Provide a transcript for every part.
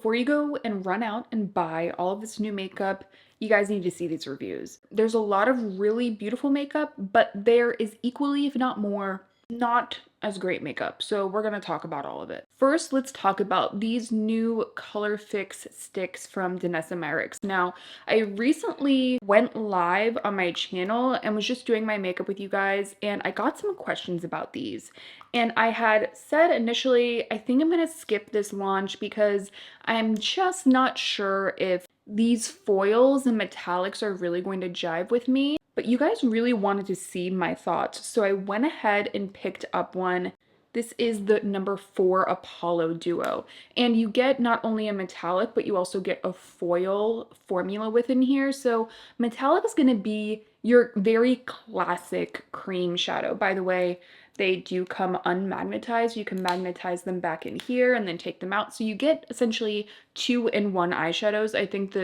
Before you go and run out and buy all of this new makeup, you guys need to see these reviews. There's a lot of really beautiful makeup, but there is equally, if not more, not as great makeup. So we're gonna talk about all of it. First, let's talk about these new Color Fix sticks from Danessa Myricks. Now, I recently went live on my channel and was just doing my makeup with you guys, and I got some questions about these. And I had said initially, I think I'm gonna skip this launch because I'm just not sure if these foils and metallics are really going to jive with me. But you guys really wanted to see my thoughts, so I went ahead and picked up one. This is the number 4 Apollo Duo. And you get not only a metallic, but you also get a foil formula within here. So metallic is going to be your very classic cream shadow. By the way, they do come unmagnetized. You can magnetize them back in here and then take them out. So you get essentially 2-in-1 eyeshadows. I think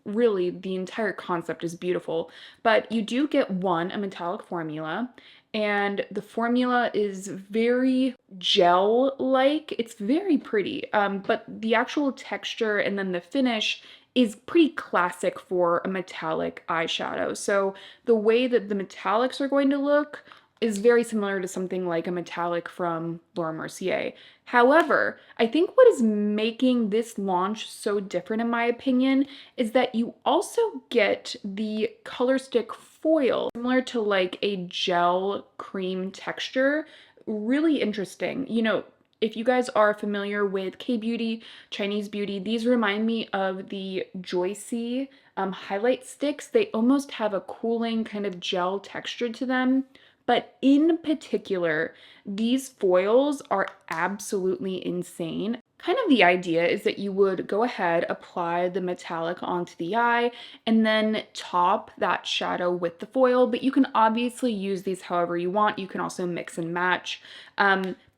really the entire concept is beautiful. But you do get a metallic formula. And the formula is very gel-like. It's very pretty, but the actual texture and then the finish is pretty classic for a metallic eyeshadow. So the way that the metallics are going to look is very similar to something like a metallic from Laura Mercier. However, I think what is making this launch so different in my opinion is that you also get the Colorstix foil, similar to like a gel cream texture. Really interesting. You know, if you guys are familiar with K-beauty, Chinese beauty, these remind me of the Joycey highlight sticks. They almost have a cooling kind of gel texture to them. But in particular, these foils are absolutely insane. Kind of the idea is that you would go ahead, apply the metallic onto the eye, and then top that shadow with the foil, but you can obviously use these however you want. You can also mix and match.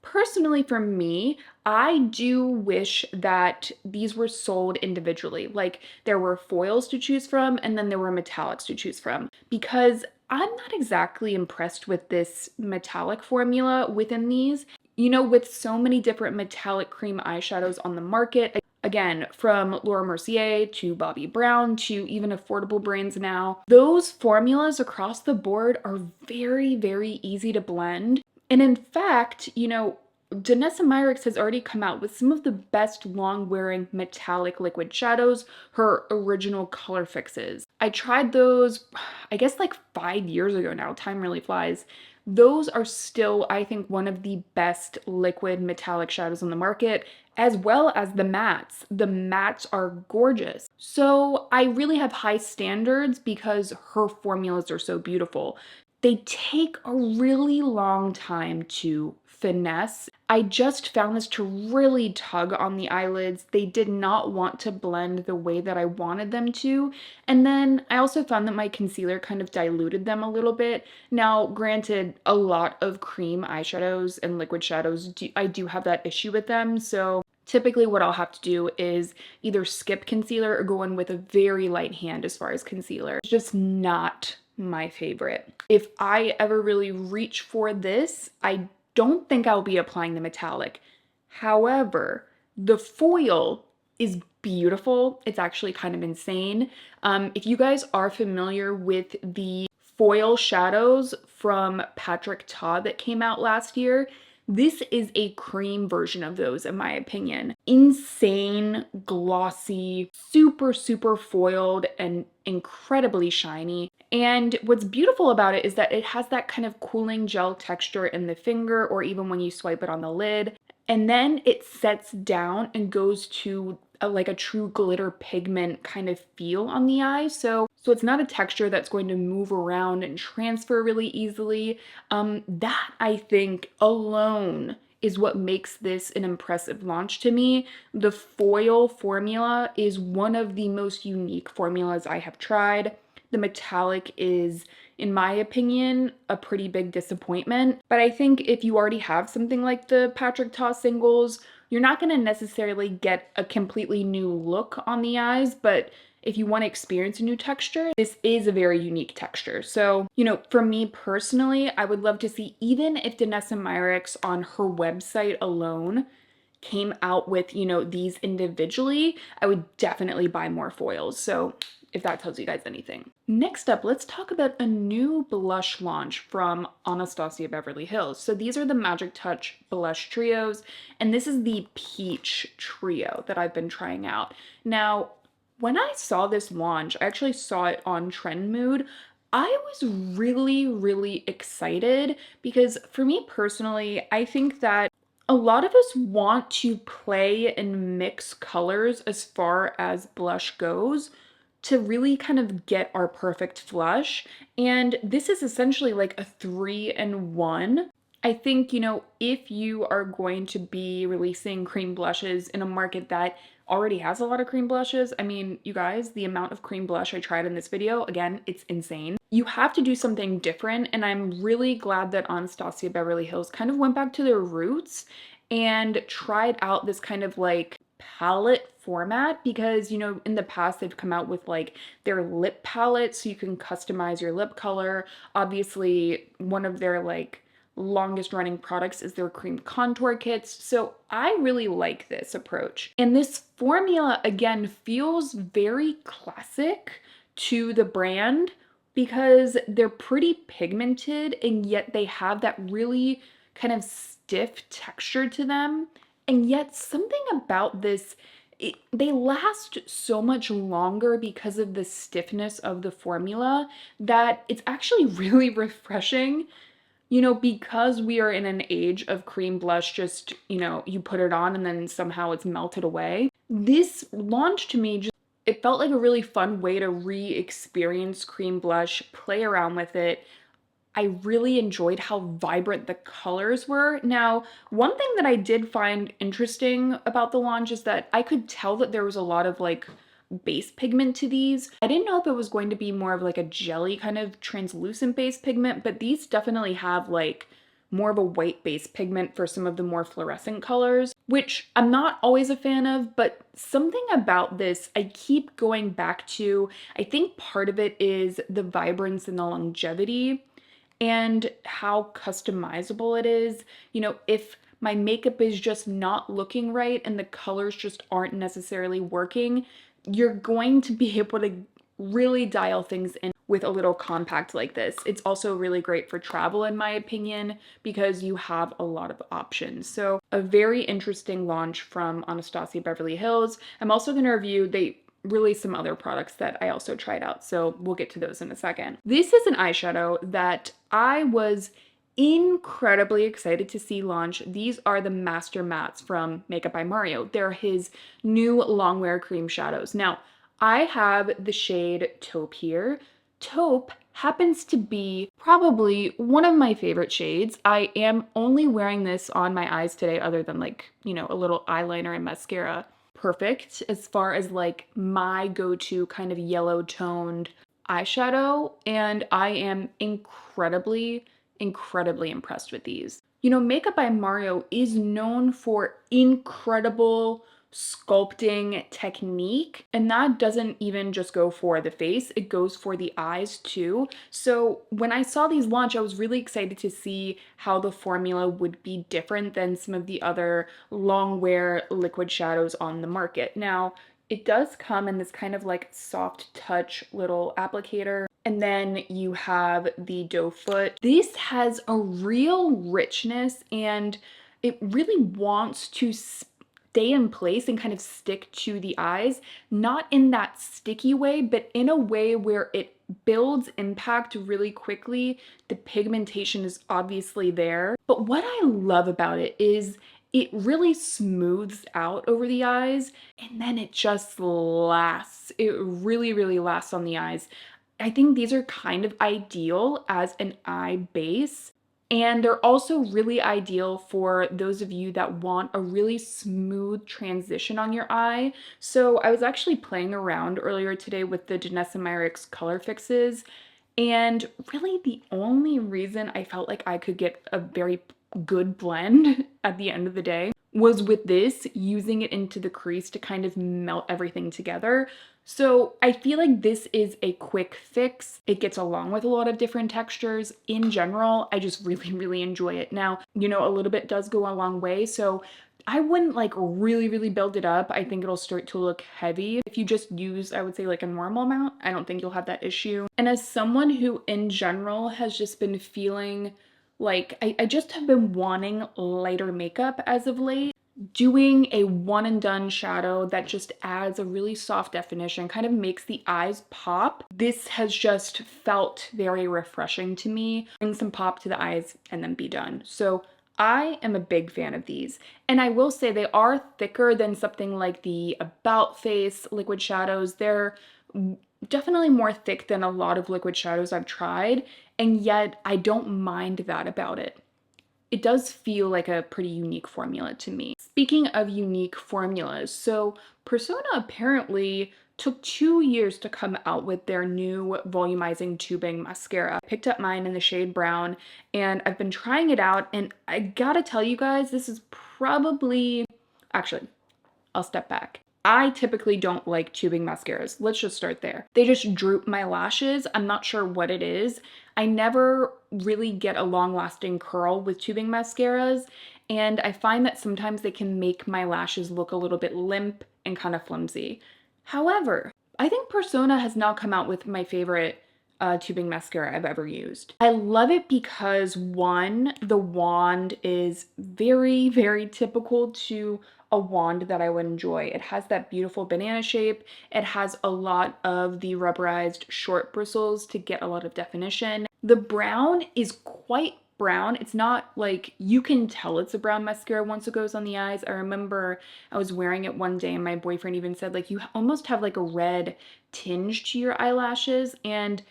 Personally, for me, I do wish that these were sold individually. Like there were foils to choose from and then there were metallics to choose from, because I'm not exactly impressed with this metallic formula within these. You know, with so many different metallic cream eyeshadows on the market, again, from Laura Mercier to Bobbi Brown to even affordable brands now, those formulas across the board are very, very easy to blend. And in fact, you know, Danessa Myricks has already come out with some of the best long-wearing metallic liquid shadows, her original color fixes. I tried those, I guess like 5 years ago now, time really flies. Those are still, I think, one of the best liquid metallic shadows on the market, as well as the mattes. The mattes are gorgeous. So I really have high standards because her formulas are so beautiful. They take a really long time to finesse. I just found this to really tug on the eyelids. They did not want to blend the way that I wanted them to. And then I also found that my concealer kind of diluted them a little bit. Now, granted, a lot of cream eyeshadows and liquid shadows, I do have that issue with them. So typically what I'll have to do is either skip concealer or go in with a very light hand as far as concealer. It's just not my favorite. If I ever really reach for this, I don't think I'll be applying the metallic. However, the foil is beautiful. It's actually kind of insane. If you guys are familiar with the foil shadows from Patrick Ta that came out last year, this is a cream version of those, in my opinion. Insane, glossy, super, super foiled, and incredibly shiny. And what's beautiful about it is that it has that kind of cooling gel texture in the finger or even when you swipe it on the lid. And then it sets down and goes to like a true glitter pigment kind of feel on the eye. So it's not a texture that's going to move around and transfer really easily. That I think alone is what makes this an impressive launch to me. The foil formula is one of the most unique formulas I have tried. The metallic is, in my opinion, a pretty big disappointment. But I think if you already have something like the Patrick Ta singles, you're not going to necessarily get a completely new look on the eyes, but if you want to experience a new texture, this is a very unique texture. So, you know, for me personally, I would love to see, even if Danessa Myricks on her website alone came out with, you know, these individually, I would definitely buy more foils. So if that tells you guys anything. Next up, let's talk about a new blush launch from Anastasia Beverly Hills. So these are the Magic Touch blush trios, and this is the Peach trio that I've been trying out. Now, when I saw this launch, I actually saw it on Trend Mood. I was really, really excited because for me personally, I think that a lot of us want to play and mix colors as far as blush goes to really kind of get our perfect flush. And this is essentially like a 3-in-1. I think, you know, if you are going to be releasing cream blushes in a market that already has a lot of cream blushes, I mean, you guys, the amount of cream blush I tried in this video, again, it's insane. You have to do something different, and I'm really glad that Anastasia Beverly Hills kind of went back to their roots and tried out this kind of like palette format because, you know, in the past they've come out with like their lip palette so you can customize your lip color. Obviously, one of their like longest running products is their cream contour kits. So I really like this approach. And this formula again feels very classic to the brand because they're pretty pigmented and yet they have that really kind of stiff texture to them. And yet something about this, they last so much longer because of the stiffness of the formula that it's actually really refreshing. You know, because we are in an age of cream blush, just, you know, you put it on and then somehow it's melted away. This launch to me just, it felt like a really fun way to re-experience cream blush, play around with it. I really enjoyed how vibrant the colors were. Now, one thing that I did find interesting about the launch is that I could tell that there was a lot of like base pigment to these. I didn't know if it was going to be more of like a jelly kind of translucent base pigment, but these definitely have like more of a white base pigment for some of the more fluorescent colors, which I'm not always a fan of, but something about this I keep going back to. I think part of it is the vibrance and the longevity and how customizable it is. You know, if my makeup is just not looking right and the colors just aren't necessarily working, you're going to be able to really dial things in with a little compact like this. It's also really great for travel in my opinion because you have a lot of options. So a very interesting launch from Anastasia Beverly Hills. I'm also going to review, they released some other products that I also tried out, so we'll get to those in a second. This is an eyeshadow that I was incredibly excited to see launch. These are the Master Mattes from Makeup by Mario. They're his new longwear cream shadows. Now, I have the shade Taupe here. Taupe happens to be probably one of my favorite shades. I am only wearing this on my eyes today other than like, you know, a little eyeliner and mascara. Perfect as far as like my go-to kind of yellow toned eyeshadow, and I am incredibly impressed with these. You know, Makeup by Mario is known for incredible sculpting technique, and that doesn't even just go for the face, it goes for the eyes too. So when I saw these launch, I was really excited to see how the formula would be different than some of the other long wear liquid shadows on the market. Now, it does come in this kind of like soft touch little applicator. And then you have the doe foot. This has a real richness and it really wants to stay in place and kind of stick to the eyes, not in that sticky way, but in a way where it builds impact really quickly. The pigmentation is obviously there. But what I love about it is it really smooths out over the eyes and then it just lasts. It really, really lasts on the eyes. I think these are kind of ideal as an eye base. And they're also really ideal for those of you that want a really smooth transition on your eye. So I was actually playing around earlier today with the Danessa Myricks color fixes. And really the only reason I felt like I could get a very good blend at the end of the day was with this, using it into the crease to kind of melt everything together. So I feel like this is a quick fix. It gets along with a lot of different textures. In general, I just really, really enjoy it. Now, you know, a little bit does go a long way. So I wouldn't like really build it up. I think it'll start to look heavy. If you just use, I would say like a normal amount, I don't think you'll have that issue. And as someone who in general has just been feeling like I just have been wanting lighter makeup as of late, doing a one and done shadow that just adds a really soft definition, kind of makes the eyes pop. This has just felt very refreshing to me. Bring some pop to the eyes and then be done. So I am a big fan of these. And I will say they are thicker than something like the About Face liquid shadows. They're definitely more thick than a lot of liquid shadows I've tried, and yet I don't mind that about it. It does feel like a pretty unique formula to me. Speaking of unique formulas, so Persona apparently took 2 years to come out with their new volumizing tubing mascara. I picked up mine in the shade brown and I've been trying it out, and I gotta tell you guys, this is probably, actually, I'll step back. I typically don't like tubing mascaras. Let's just start there. They just droop my lashes. I'm not sure what it is. I never really get a long-lasting curl with tubing mascaras, and I find that sometimes they can make my lashes look a little bit limp and kind of flimsy. However, I think Persona has now come out with my favorite tubing mascara I've ever used. I love it because one, the wand is very typical to a wand that I would enjoy. It has that beautiful banana shape. It has a lot of the rubberized short bristles to get a lot of definition. The brown is quite brown. It's not like, you can tell it's a brown mascara once it goes on the eyes. I remember I was wearing it one day and my boyfriend even said like, you almost have like a red tinge to your eyelashes, and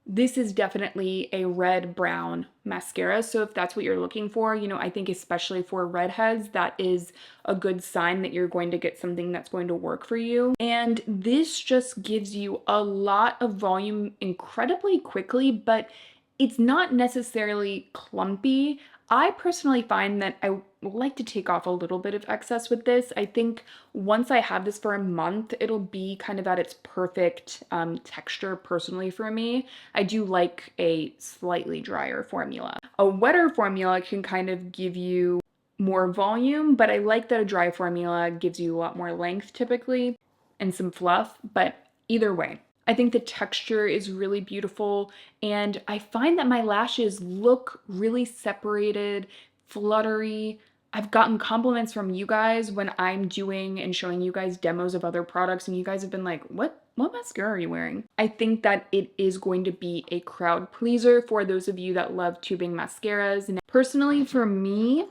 this is definitely a red brown mascara. So if that's what you're looking for, you know, I think especially for redheads, that is a good sign that you're going to get something that's going to work for you. And this just gives you a lot of volume incredibly quickly, but it's not necessarily clumpy. I personally find that I like to take off a little bit of excess with this. I think once I have this for a month, it'll be kind of at its perfect texture personally for me. I do like a slightly drier formula. A wetter formula can kind of give you more volume, but I like that a dry formula gives you a lot more length typically and some fluff, but either way, I think the texture is really beautiful, and I find that my lashes look really separated, fluttery. I've gotten compliments from you guys when I'm doing and showing you guys demos of other products, and you guys have been like, what mascara are you wearing? I think that it is going to be a crowd pleaser for those of you that love tubing mascaras. And personally, for me,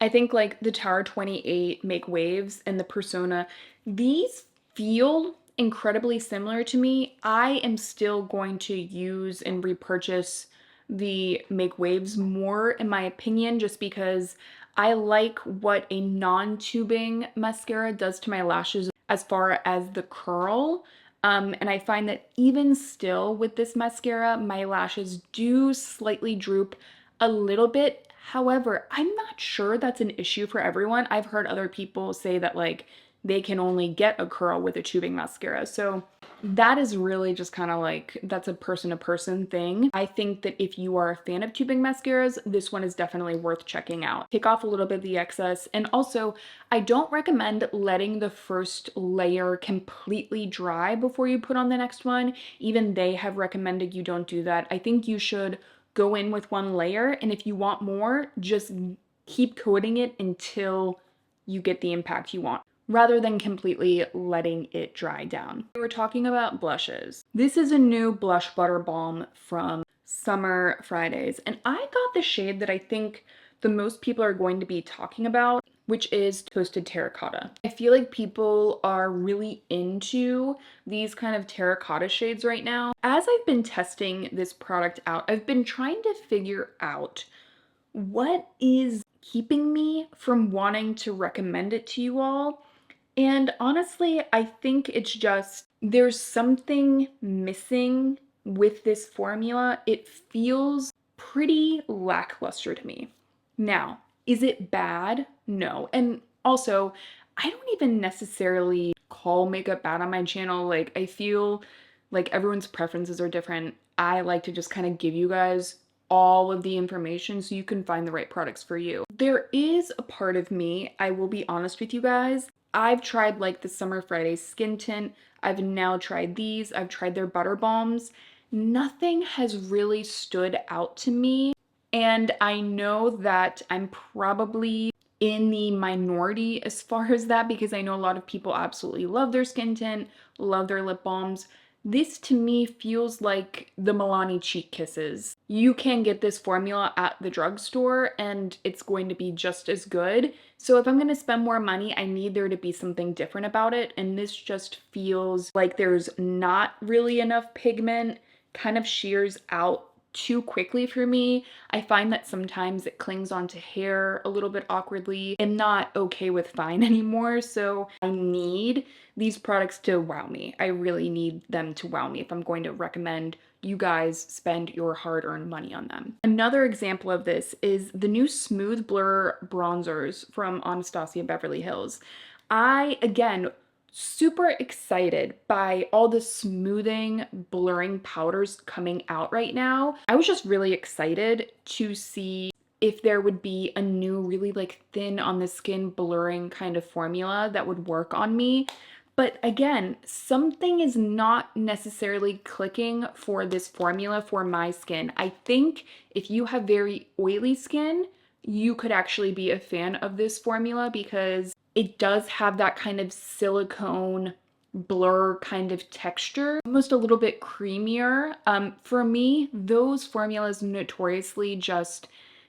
I think like the Tower 28 Make Waves and the Persona, these feel incredibly similar to me. I am still going to use and repurchase the Make Waves more, in my opinion, just because I like what a non-tubing mascara does to my lashes as far as the curl. And I find that even still with this mascara, my lashes do slightly droop a little bit. However, I'm not sure that's an issue for everyone. I've heard other people say that like they can only get a curl with a tubing mascara. So that is really just kind of like, that's a person to person thing. I think that if you are a fan of tubing mascaras, this one is definitely worth checking out. Take off a little bit of the excess. And also, I don't recommend letting the first layer completely dry before you put on the next one. Even they have recommended you don't do that. I think you should go in with one layer, and if you want more, just keep coating it until you get the impact you want, rather than completely letting it dry down. We were talking about blushes. This is a new blush butter balm from Summer Fridays, and I got the shade that I think the most people are going to be talking about, which is Toasted Terracotta. I feel like people are really into these kind of terracotta shades right now. As I've been testing this product out, I've been trying to figure out what is keeping me from wanting to recommend it to you all. And honestly, I think it's just there's something missing with this formula. It feels pretty lackluster to me. Now, is it bad? No. And also, I don't even necessarily call makeup bad on my channel. Like, I feel like everyone's preferences are different. I like to just kind of give you guys all of the information so you can find the right products for you. There is a part of me, I will be honest with you guys, I've tried like the Summer Fridays skin tint, I've now tried these, I've tried their butter balms. Nothing has really stood out to me, and I know that I'm probably in the minority as far as that, because I know a lot of people absolutely love their skin tint, love their lip balms. This to me feels like the Milani Cheek Kisses. You can get this formula at the drugstore and it's going to be just as good. So if I'm going to spend more money, I need there to be something different about it. And this just feels like there's not really enough pigment, kind of shears out too quickly for me. I find that sometimes it clings onto hair a little bit awkwardly. I'm not okay with fine anymore, so I need these products to wow me. I really need them to wow me if I'm going to recommend you guys spend your hard-earned money on them. Another example of this is the new Smooth Blur bronzers from Anastasia Beverly Hills. Again, super excited by all the smoothing, blurring powders coming out right now. I was just really excited to see if there would be a new really like thin on the skin blurring kind of formula that would work on me. But again, something is not necessarily clicking for this formula for my skin. I think if you have very oily skin, you could actually be a fan of this formula because it does have that kind of silicone blur kind of texture, almost a little bit creamier. For me, those formulas notoriously just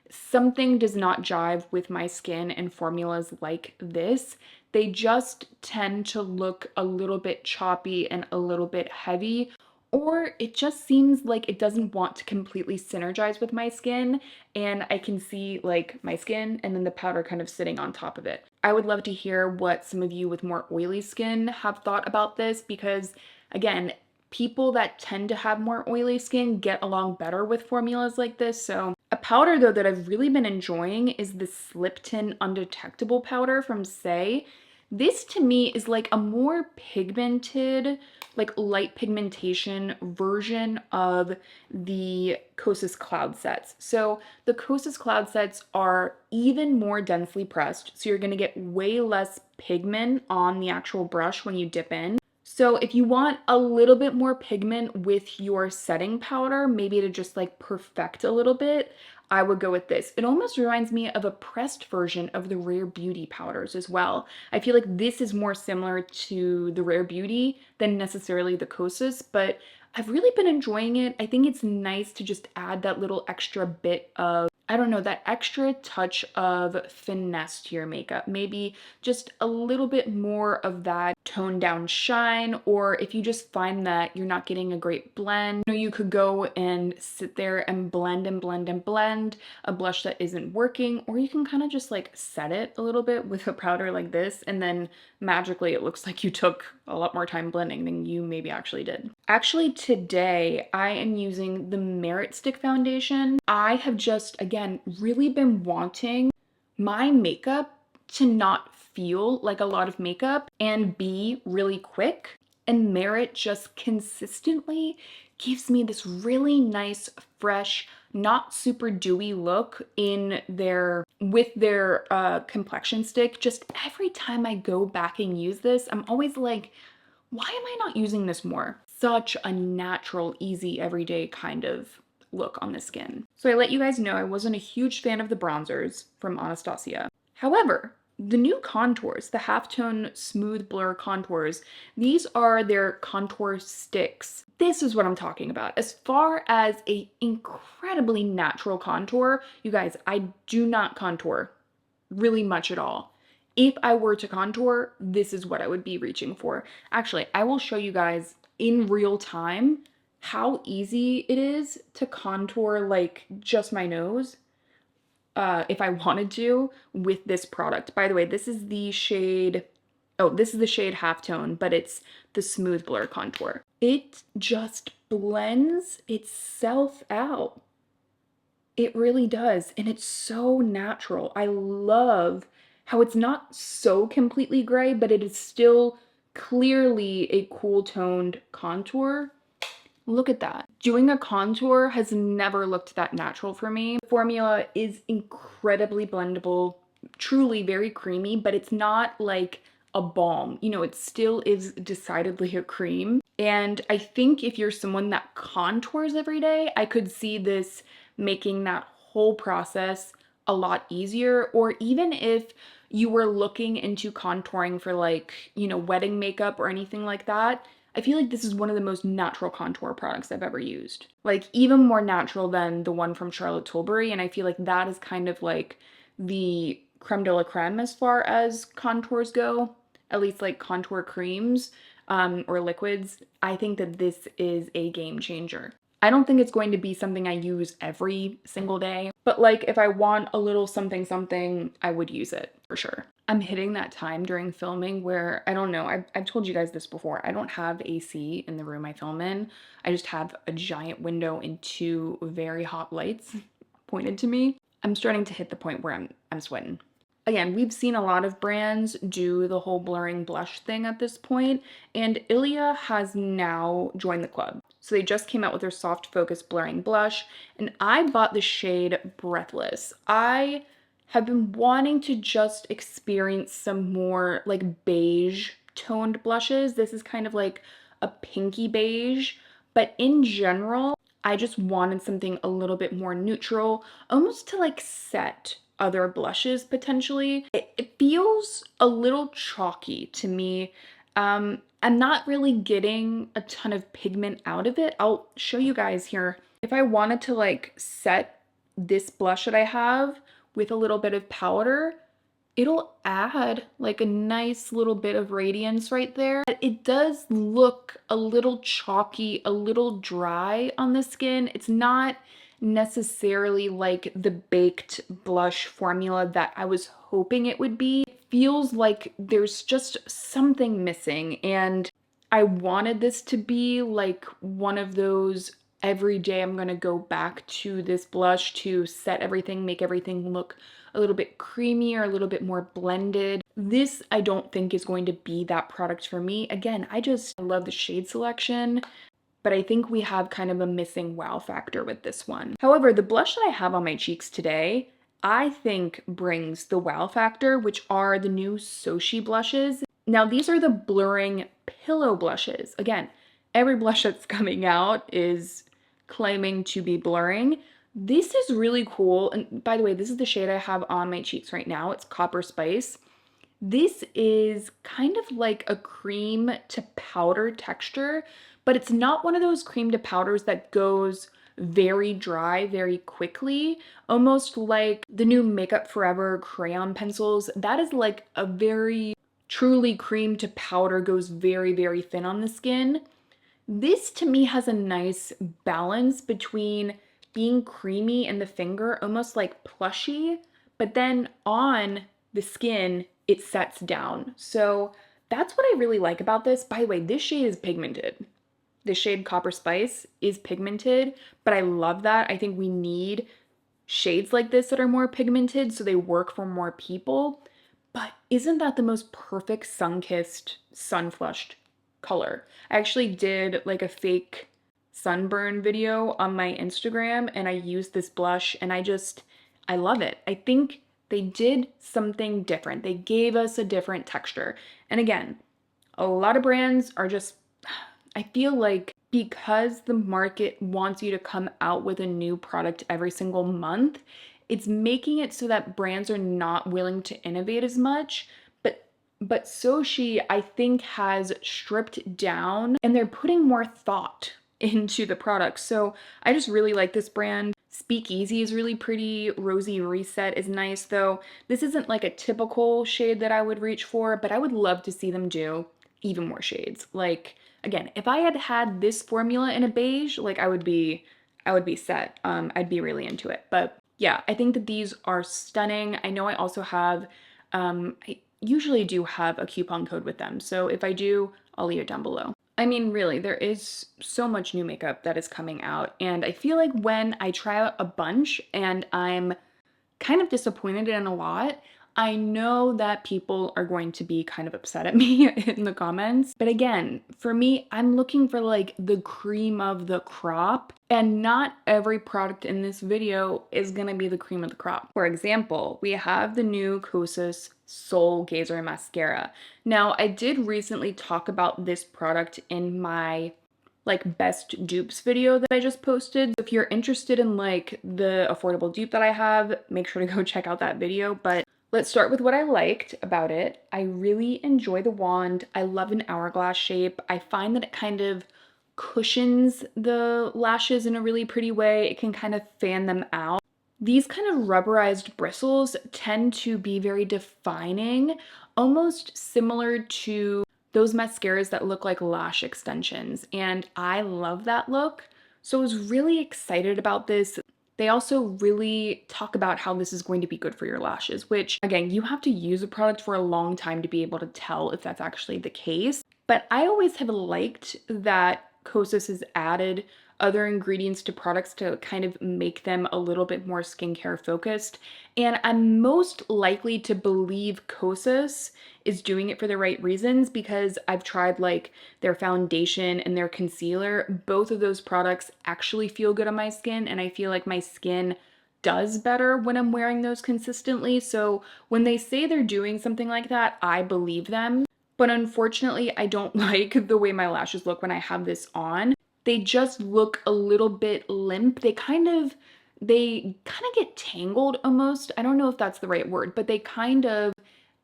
something does not jive with my skin and formulas like this. They just tend to look a little bit choppy and a little bit heavy, or it just seems like it doesn't want to completely synergize with my skin, and I can see like my skin and then the powder kind of sitting on top of it. I would love to hear what some of you with more oily skin have thought about this, because again, people that tend to have more oily skin get along better with formulas like this. So a powder though that I've really been enjoying is the Slip Tint Undetectable powder from Saie. This to me is like a more pigmented, like light pigmentation version of the Kosas Cloud Sets. So the Kosas Cloud Sets are even more densely pressed, so you're gonna get way less pigment on the actual brush when you dip in. So if you want a little bit more pigment with your setting powder, maybe to just like perfect a little bit, I would go with this. It almost reminds me of a pressed version of the Rare Beauty powders as well. I feel like this is more similar to the Rare Beauty than necessarily the Kosas, but I've really been enjoying it. I think it's nice to just add that little extra bit of, I don't know, that extra touch of finesse to your makeup. Maybe just a little bit more of that toned down shine, or if you just find that you're not getting a great blend, you know, you could go and sit there and blend and blend and blend a blush that isn't working, or you can kind of just like set it a little bit with a powder like this, and then magically it looks like you took a lot more time blending than you maybe actually did. Actually, today I am using the Merit Stick foundation. I have just, again, really been wanting my makeup to not feel like a lot of makeup and be really quick. And Merit just consistently gives me this really nice, fresh, not super dewy look in with their complexion stick. Just every time I go back and use this, I'm always like, why am I not using this more? Such a natural, easy, everyday kind of look on the skin. So I let you guys know I wasn't a huge fan of the bronzers from Anastasia. However, the new contours, the halftone smooth blur contours, these are their contour sticks. This is what I'm talking about. As far as a incredibly natural contour, you guys, I do not contour really much at all. If I were to contour, this is what I would be reaching for. Actually, I will show you guys in real time how easy it is to contour like just my nose if I wanted to with this product. By the way, this is the shade, oh, this is the shade Halftone, but it's the Smooth Blur Contour. It just blends itself out. It really does, and it's so natural. I love how it's not so completely gray, but it is still clearly a cool toned contour. Look at that. Doing a contour has never looked that natural for me. The formula is incredibly blendable, truly very creamy, but it's not like a balm. You know, it still is decidedly a cream. And I think if you're someone that contours every day, I could see this making that whole process a lot easier. Or even if you were looking into contouring for like, you know, wedding makeup or anything like that, I feel like this is one of the most natural contour products I've ever used. Like even more natural than the one from Charlotte Tilbury, and I feel like that is kind of like the creme de la creme as far as contours go, at least like contour creams or liquids. I think that this is a game changer. I don't think it's going to be something I use every single day, but like if I want a little something something, I would use it for sure. I'm hitting that time during filming where, I don't know, I've told you guys this before, I don't have AC in the room I film in. I just have a giant window and two very hot lights pointed to me. I'm starting to hit the point where I'm sweating. Again, we've seen a lot of brands do the whole blurring blush thing at this point, and Illia has now joined the club. So they just came out with their soft focus blurring blush, and I bought the shade Breathless. I have been wanting to just experience some more like beige toned blushes. This is kind of like a pinky beige, but in general, I just wanted something a little bit more neutral, almost to like set other blushes potentially. It feels a little chalky to me. I'm not really getting a ton of pigment out of it. I'll show you guys here. If I wanted to like set this blush that I have with a little bit of powder, it'll add like a nice little bit of radiance right there. It does look a little chalky, a little dry on the skin. It's not necessarily like the baked blush formula that I was hoping it would be. It feels like there's just something missing, and I wanted this to be like one of those every day I'm gonna go back to this blush to set everything, make everything look a little bit creamy or a little bit more blended. This I don't think is going to be that product for me. Again, I love the shade selection, but I think we have kind of a missing wow factor with this one. However, the blush that I have on my cheeks today, I think brings the wow factor, which are the new Soshe blushes. Now these are the blurring pillow blushes. Again, every blush that's coming out is claiming to be blurring. This is really cool. And by the way, this is the shade I have on my cheeks right now. It's Copper Spice. This is kind of like a cream to powder texture, but it's not one of those cream to powders that goes very dry very quickly, almost like the new Makeup Forever crayon pencils. That is like a very truly cream to powder, goes very, very thin on the skin. This to me has a nice balance between being creamy in the finger, almost like plushy, but then on the skin, it sets down. So that's what I really like about this. By the way, this shade is pigmented. The shade Copper Spice is pigmented, but I love that. I think we need shades like this that are more pigmented so they work for more people. But isn't that the most perfect sun-kissed, sun-flushed color? I actually did like a fake sunburn video on my Instagram and I used this blush and I love it. I think they did something different. They gave us a different texture. And again, a lot of brands are just, I feel like because the market wants you to come out with a new product every single month, it's making it so that brands are not willing to innovate as much. But Soshe, I think, has stripped down and they're putting more thought into the product. So I just really like this brand. Speakeasy is really pretty. Rosy Reset is nice, though. This isn't like a typical shade that I would reach for, but I would love to see them do even more shades. Like, again, if I had had this formula in a beige, like I would be set. I'd be really into it. But yeah, I think that these are stunning. I know I also have, I usually do have a coupon code with them. So if I do, I'll leave it down below. I mean, really, there is so much new makeup that is coming out. And I feel like when I try out a bunch and I'm kind of disappointed in a lot, I know that people are going to be kind of upset at me in the comments, but again, for me, I'm looking for like the cream of the crop, and not every product in this video is gonna be the cream of the crop. For example, we have the new Kosas Soul Gazer Mascara. Now, I did recently talk about this product in my like best dupes video that I just posted. If you're interested in like the affordable dupe that I have, make sure to go check out that video. But let's start with what I liked about it. I really enjoy the wand. I love an hourglass shape. I find that it kind of cushions the lashes in a really pretty way. It can kind of fan them out. These kind of rubberized bristles tend to be very defining, almost similar to those mascaras that look like lash extensions, and I love that look. So I was really excited about this. They also really talk about how this is going to be good for your lashes, which again, you have to use a product for a long time to be able to tell if that's actually the case. But I always have liked that Kosas has added other ingredients to products to kind of make them a little bit more skincare focused. And I'm most likely to believe Kosas is doing it for the right reasons because I've tried like their foundation and their concealer. Both of those products actually feel good on my skin, and I feel like my skin does better when I'm wearing those consistently. So when they say they're doing something like that, I believe them. But unfortunately, I don't like the way my lashes look when I have this on. They just look a little bit limp. They kind of get tangled almost. I don't know if that's the right word, but they kind of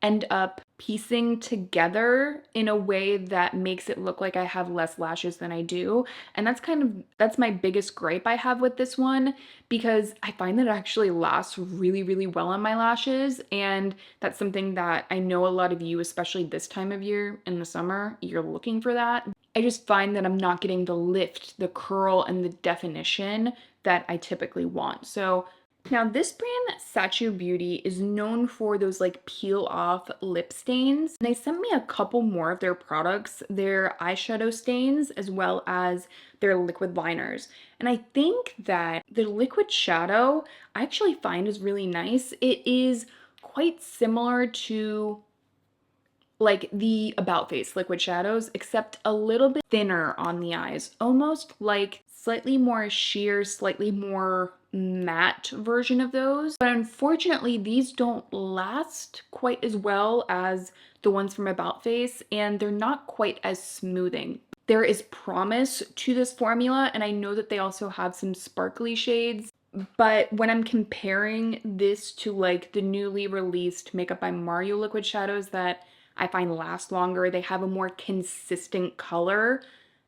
end up piecing together in a way that makes it look like I have less lashes than I do. And that's my biggest gripe I have with this one, because I find that it actually lasts really, really well on my lashes. And that's something that I know a lot of you, especially this time of year in the summer, you're looking for that. I just find that I'm not getting the lift, the curl, and the definition that I typically want. So now this brand, Sacheu Beauty, is known for those like peel off lip stains. They sent me a couple more of their products, their eyeshadow stains, as well as their liquid liners. And I think that the liquid shadow I actually find is really nice. It is quite similar to like the About Face liquid shadows, except a little bit thinner on the eyes, almost like slightly more sheer, slightly more matte version of those. But unfortunately, these don't last quite as well as the ones from About Face, and they're not quite as smoothing. There is promise to this formula, and I know that they also have some sparkly shades, but when I'm comparing this to like the newly released Makeup by Mario liquid shadows that I find last longer, they have a more consistent color,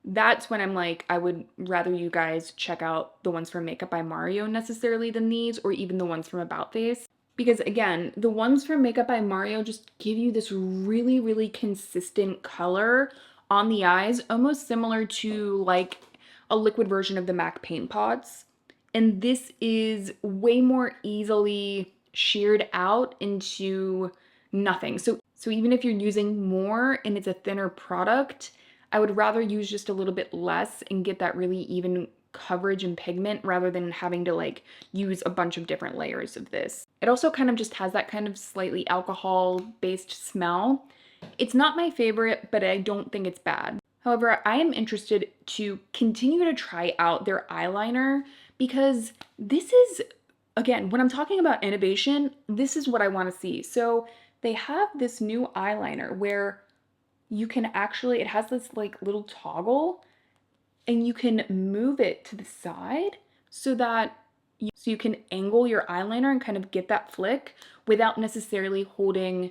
that's when I'm like, I would rather you guys check out the ones from Makeup by Mario necessarily than these, or even the ones from About Face. Because again, the ones from Makeup by Mario just give you this really, really consistent color on the eyes, almost similar to like a liquid version of the MAC Paint Pots. And this is way more easily sheared out into nothing. So even if you're using more and it's a thinner product, I would rather use just a little bit less and get that really even coverage and pigment rather than having to like use a bunch of different layers of this. It also kind of just has that kind of slightly alcohol-based smell. It's not my favorite, but I don't think it's bad. However, I am interested to continue to try out their eyeliner because this is, again, when I'm talking about innovation, this is what I want to see. So they have this new eyeliner where you can actually, it has this like little toggle and you can move it to the side so that you can angle your eyeliner and kind of get that flick without necessarily holding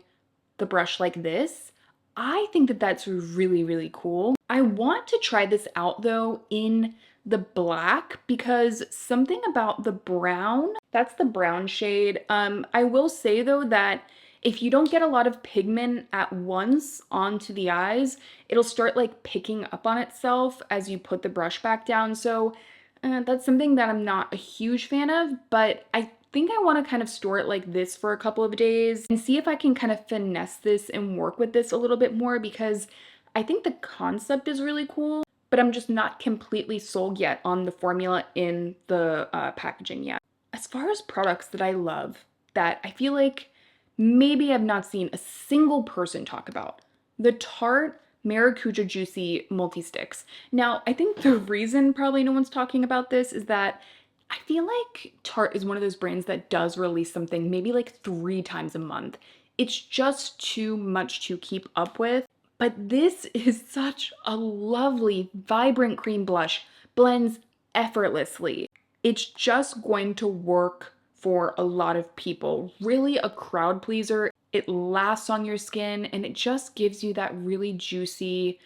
the brush like this. I think that that's really, really cool. I want to try this out though in the black because something about the brown, that's the brown shade. I will say though that if you don't get a lot of pigment at once onto the eyes, it'll start like picking up on itself as you put the brush back down. So that's something that I'm not a huge fan of, but I think I want to kind of store it like this for a couple of days and see if I can kind of finesse this and work with this a little bit more because I think the concept is really cool, but I'm just not completely sold yet on the formula in the packaging yet. As far as products that I love, that I feel like maybe I've not seen a single person talk about. The Tarte Maracuja Juicy Multisticks. Now, I think the reason probably no one's talking about this is that I feel like Tarte is one of those brands that does release something maybe like 3 times a month. It's just too much to keep up with. But this is such a lovely, vibrant cream blush, blends effortlessly. It's just going to work for a lot of people. Really a crowd pleaser. It lasts on your skin and it just gives you that really juicy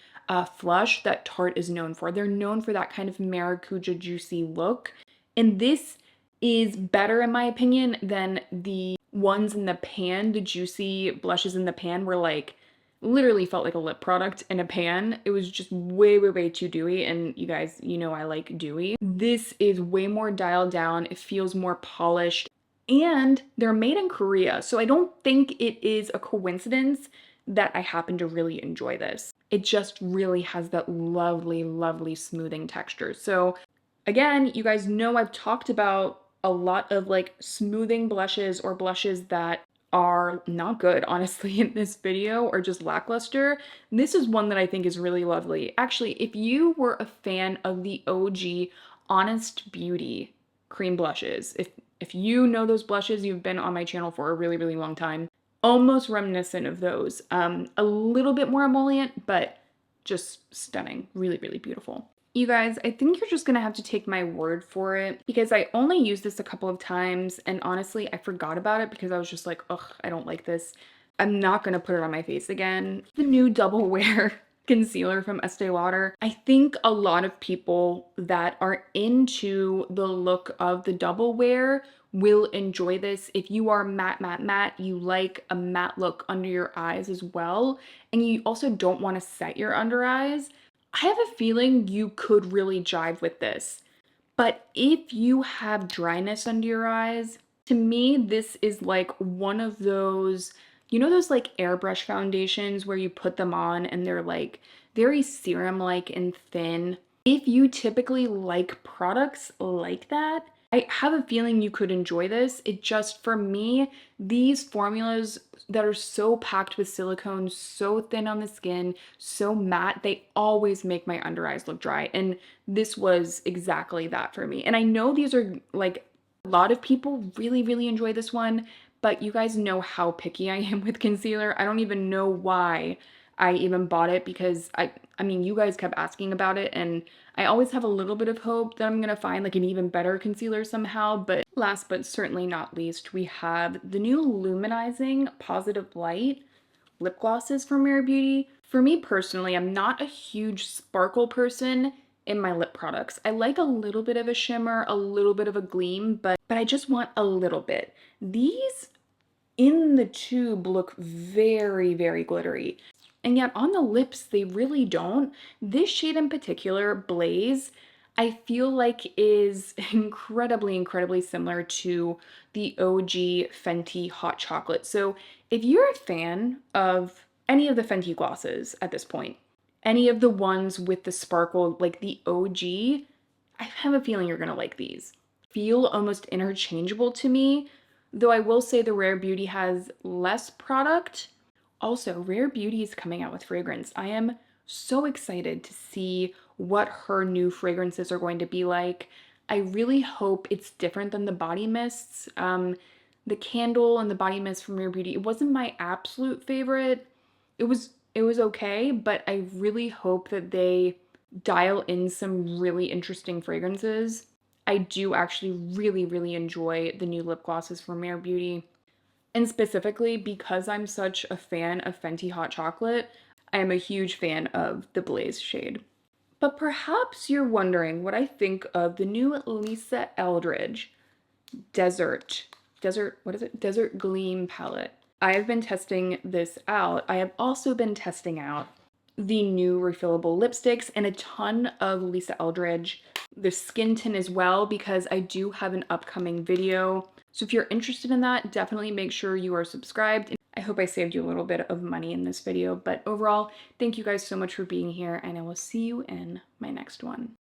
flush that Tarte is known for. They're known for that kind of maracuja juicy look. And this is better in my opinion than the ones in the pan, the juicy blushes in the pan were like literally felt like a lip product in a pan. It was just way, way, way too dewy. And you guys, you know I like dewy. This is way more dialed down. It feels more polished. And they're made in Korea. So I don't think it is a coincidence that I happen to really enjoy this. It just really has that lovely, lovely smoothing texture. So again, you guys know I've talked about a lot of like smoothing blushes or blushes that are not good, honestly, in this video or just lackluster. This is one that I think is really lovely. Actually, if you were a fan of the OG Honest Beauty cream blushes, if you know those blushes, you've been on my channel for a really, really long time, almost reminiscent of those. A little bit more emollient, but just stunning. Really, really beautiful. You guys, I think you're just gonna have to take my word for it because I only used this a couple of times and honestly, I forgot about it because I was just like, ugh, I don't like this. I'm not gonna put it on my face again. The new Double Wear concealer from Estee Lauder. I think a lot of people that are into the look of the Double Wear will enjoy this. If you are matte, matte, matte, you like a matte look under your eyes as well, and you also don't want to set your under eyes, I have a feeling you could really jive with this. But if you have dryness under your eyes, to me, this is like one of those, you know, those like airbrush foundations where you put them on and they're like very serum-like and thin. If you typically like products like that, I have a feeling you could enjoy this. It just, for me, these formulas that are so packed with silicone, so thin on the skin, so matte, they always make my under eyes look dry. And this was exactly that for me. And I know these are like, a lot of people really, really enjoy this one, but you guys know how picky I am with concealer. I don't even know why I even bought it because I mean, you guys kept asking about it and I always have a little bit of hope that I'm gonna find like an even better concealer somehow. But last but certainly not least, we have the new Lumizing Positive Light lip glosses from Rare Beauty. For me personally, I'm not a huge sparkle person in my lip products. I like a little bit of a shimmer, a little bit of a gleam, but I just want a little bit. These in the tube look very, very glittery. And yet on the lips, they really don't. This shade in particular, Blaze, I feel like is incredibly, incredibly similar to the OG Fenty Hot Chocolate. So if you're a fan of any of the Fenty glosses at this point, any of the ones with the sparkle, like the OG, I have a feeling you're gonna like these. Feel almost interchangeable to me, though I will say the Rare Beauty has less product. Also, Rare Beauty is coming out with fragrance. I am so excited to see what her new fragrances are going to be like. I really hope it's different than the body mists. The candle and the body mist from Rare Beauty, it wasn't my absolute favorite. It was okay, but I really hope that they dial in some really interesting fragrances. I do actually really, really enjoy the new lip glosses from Rare Beauty. And specifically because I'm such a fan of Fenty Hot Chocolate, I am a huge fan of the Blaze shade. But perhaps you're wondering what I think of the new Lisa Eldridge Desert Gleam palette. I have been testing this out. I have also been testing out the new refillable lipsticks and a ton of Lisa Eldridge, the skin tint as well, because I do have an upcoming video. So if you're interested in that, definitely make sure you are subscribed. I hope I saved you a little bit of money in this video, but overall, thank you guys so much for being here and I will see you in my next one.